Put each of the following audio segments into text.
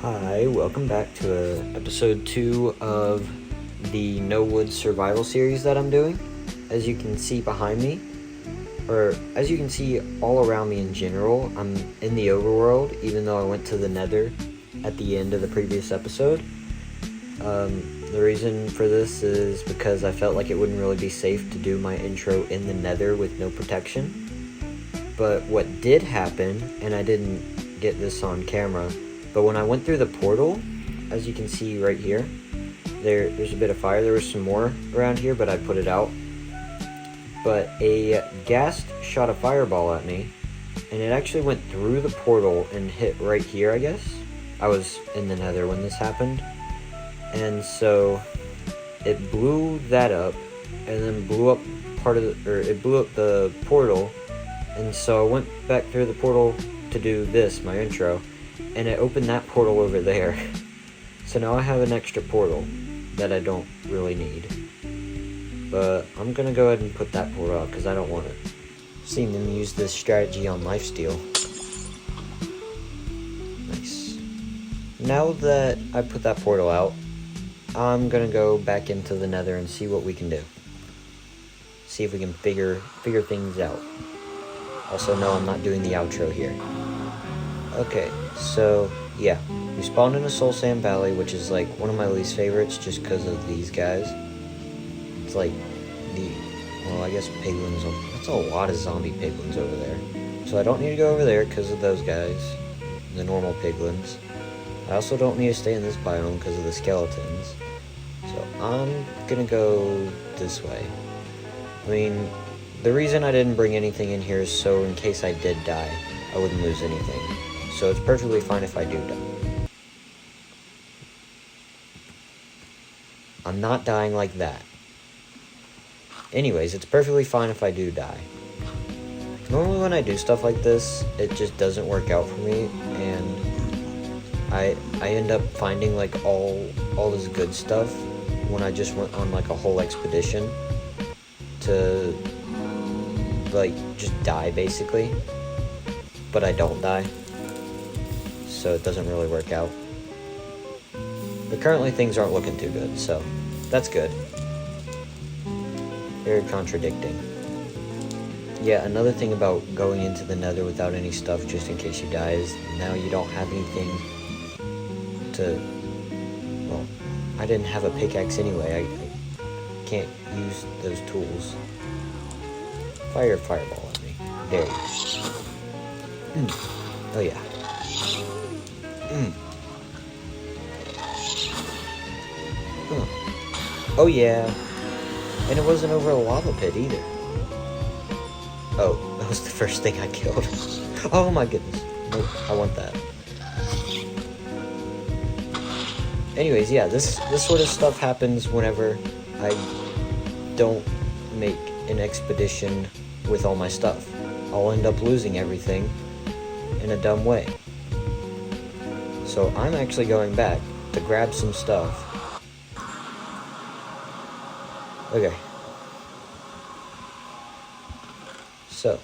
Hi, welcome back to episode 2 of the No Woods Survival series that I'm doing. As you can see behind me, or as you can see all around me in general, I'm in the overworld, even though I went to the nether at the end of the previous episode. The reason for this is because I felt like it wouldn't really be safe to do my intro in the nether with no protection. But what did happen, and I didn't get this on camera, but when I went through the portal, as you can see right here, there's a bit of fire. There was some more around here, but I put it out. But a ghast shot a fireball at me, and it actually went through the portal and hit right here, I guess. I was in the nether when this happened. And so it blew that up, and then blew up it blew up the portal. And so I went back through the portal to do this, my intro. And it opened that portal over there. So now I have an extra portal that I don't really need. But I'm gonna go ahead and put that portal out because I don't want it. I've seen them use this strategy on lifesteal. Nice. Now that I put that portal out, I'm gonna go back into the nether and see what we can do. See if we can figure things out. Also, no, I'm not doing the outro here. Okay, so yeah, we spawned in a soul sand valley, which is like one of my least favorites just because of these guys. It's like I guess piglins. That's a lot of zombie piglins over there. So I don't need to go over there because of those guys, the normal piglins. I also don't need to stay in this biome because of the skeletons. So I'm gonna go this way. I mean, the reason I didn't bring anything in here is so in case I did die, I wouldn't lose anything. So it's perfectly fine if I do die. I'm not dying like that. Anyways, it's perfectly fine if I do die. Normally when I do stuff like this, it just doesn't work out for me, and I end up finding like all this good stuff when I just went on like a whole expedition to like just die basically. But I don't die. So it doesn't really work out. But currently things aren't looking too good, so that's good. Very contradicting. Yeah, another thing about going into the nether without any stuff just in case you die is now you don't have anything to... Well, I didn't have a pickaxe anyway. I can't use those tools. Fire a fireball at me. There you go. Oh yeah. Oh yeah. And it wasn't over a lava pit either. Oh, that was the first thing I killed. Oh my goodness. Nope, I want that. Anyways, yeah, this sort of stuff happens whenever I don't make an expedition with all my stuff. I'll end up losing everything in a dumb way. So I'm actually going back to grab some stuff. Okay. So,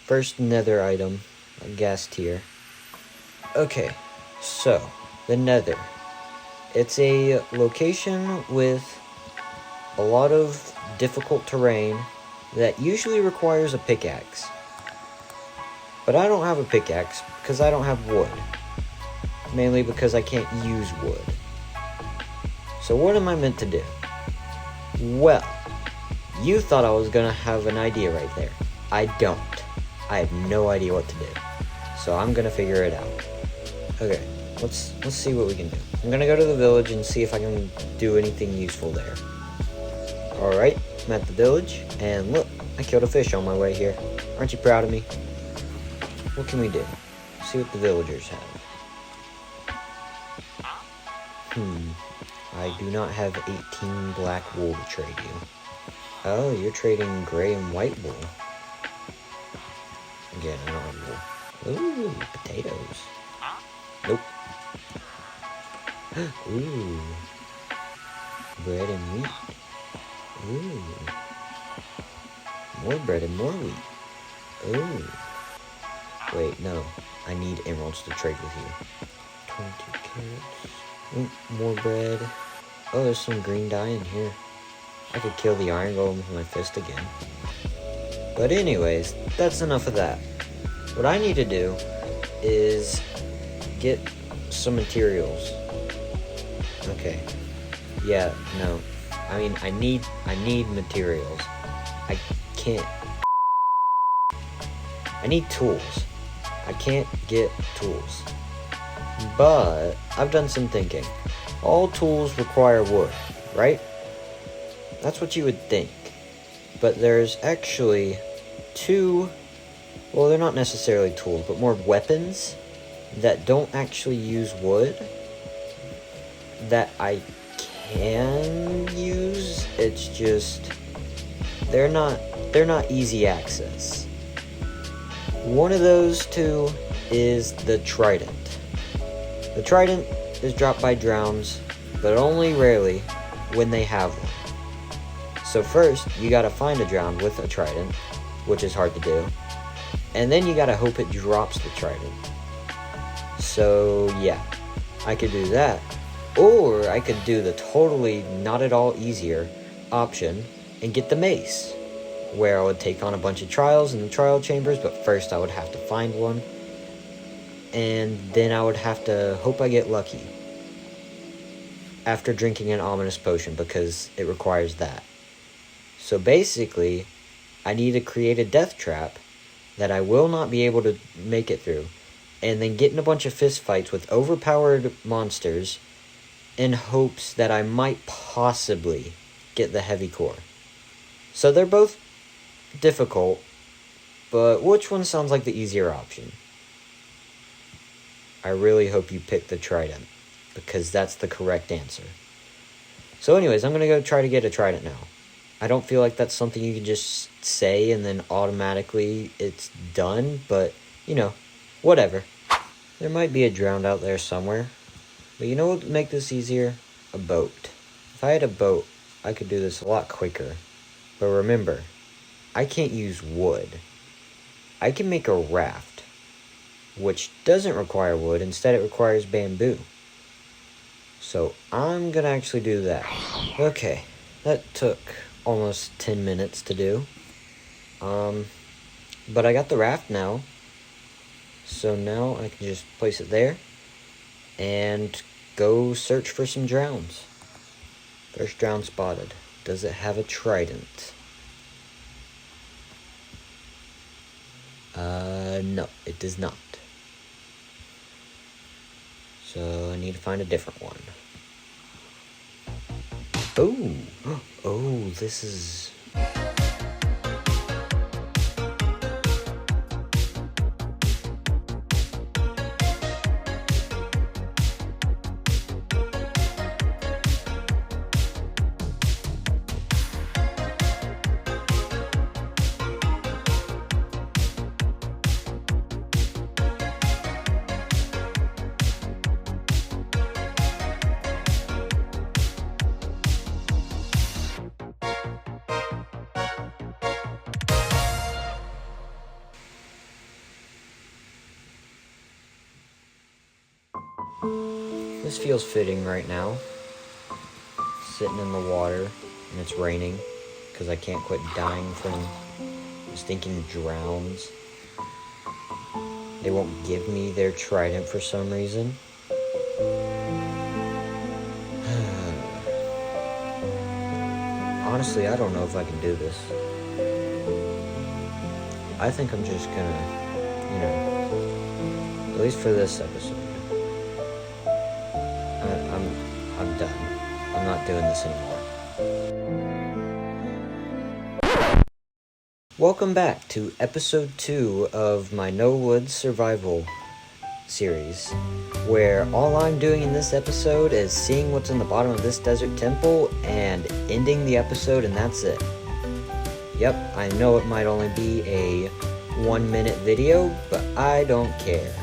first nether item, a gas tier. Okay, so, the nether. It's a location with a lot of difficult terrain that usually requires a pickaxe. But I don't have a pickaxe because I don't have wood. Mainly because I can't use wood. So what am I meant to do? Well, you thought I was gonna have an idea right there. I don't. I have no idea what to do. So I'm gonna figure it out. Okay, let's see what we can do. I'm gonna go to the village and see if I can do anything useful there. Alright, I'm at the village, and look, I killed a fish on my way here. Aren't you proud of me? What can we do? See what the villagers have. I do not have 18 black wool to trade you. Oh, you're trading gray and white wool. Again, I don't have wool. Ooh, potatoes. Nope. Ooh. Bread and wheat. Ooh. More bread and more wheat. Ooh. Wait, no. I need emeralds to trade with you. 22 carrots. Ooh, more bread. Oh, there's some green dye in here. I could kill the iron golem with my fist again. But anyways, that's enough of that. What I need to do is get some materials. Okay. Yeah, no. I mean, I need materials. I can't. I need tools. I can't get tools. But I've done some thinking. All tools require wood, right? That's what you would think. But there's actually two, well, they're not necessarily tools, but more weapons that don't actually use wood that I can use. It's just they're not easy access. One of those two is the trident. The trident is dropped by drowns, but only rarely when they have one. So first, you gotta find a drown with a trident, which is hard to do, and then you gotta hope it drops the trident. So yeah, I could do that, or I could do the totally not at all easier option and get the mace, where I would take on a bunch of trials in the trial chambers, but first I would have to find one, and then I would have to hope I get lucky after drinking an ominous potion, because it requires that. So basically, I need to create a death trap that I will not be able to make it through, and then get in a bunch of fist fights with overpowered monsters in hopes that I might possibly get the heavy core. So they're both difficult, but which one sounds like the easier option? I really hope you pick the trident, because that's the correct answer. So anyways, I'm going to go try to get a trident now. I don't feel like that's something you can just say and then automatically it's done, but, you know, whatever. There might be a drowned out there somewhere, but you know what would make this easier? A boat. If I had a boat, I could do this a lot quicker. But remember, I can't use wood. I can make a raft, which doesn't require wood. Instead, it requires bamboo. So I'm gonna actually do that. Okay, that took almost 10 minutes to do. But I got the raft now. So now I can just place it there and go search for some drowns. First drown spotted. Does it have a trident? No, it does not. So I need to find a different one. Oh, this is... This feels fitting right now. Sitting in the water, and it's raining, because I can't quit dying from stinking drowns. They won't give me their trident for some reason. Honestly, I don't know if I can do this. I think I'm just gonna, you know, at least for this episode, I'm done. I'm not doing this anymore. Welcome back to episode 2 of my No Woods Survival series, where all I'm doing in this episode is seeing what's in the bottom of this desert temple and ending the episode, and that's it. Yep, I know it might only be a 1-minute video, but I don't care.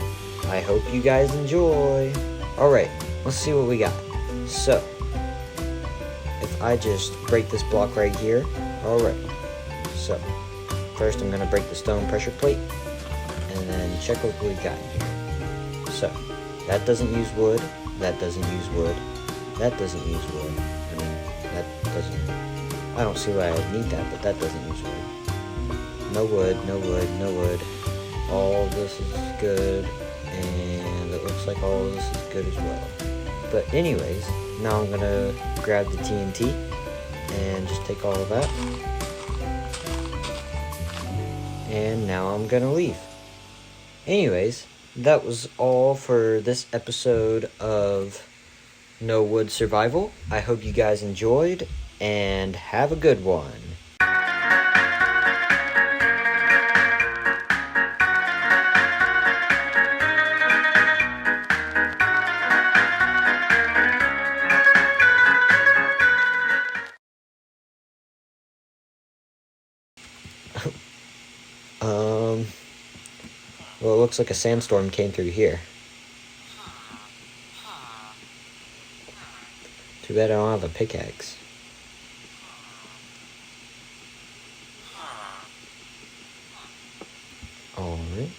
I hope you guys enjoy. Alright, let's see what we got. So, if I just break this block right here, alright. So, first I'm gonna break the stone pressure plate, and then check what we got here. So, That doesn't use wood. That doesn't use wood. That doesn't use wood. I mean, that doesn't... I don't see why I need that, but that doesn't use wood. No wood, no wood, no wood. All this is good, and it looks like all this is good as well. But anyways, now I'm gonna grab the TNT and just take all of that. And now I'm gonna leave. Anyways, that was all for this episode of No Wood Survival. I hope you guys enjoyed, and have a good one. Well, it looks like a sandstorm came through here. Too bad I don't have a pickaxe. Alright.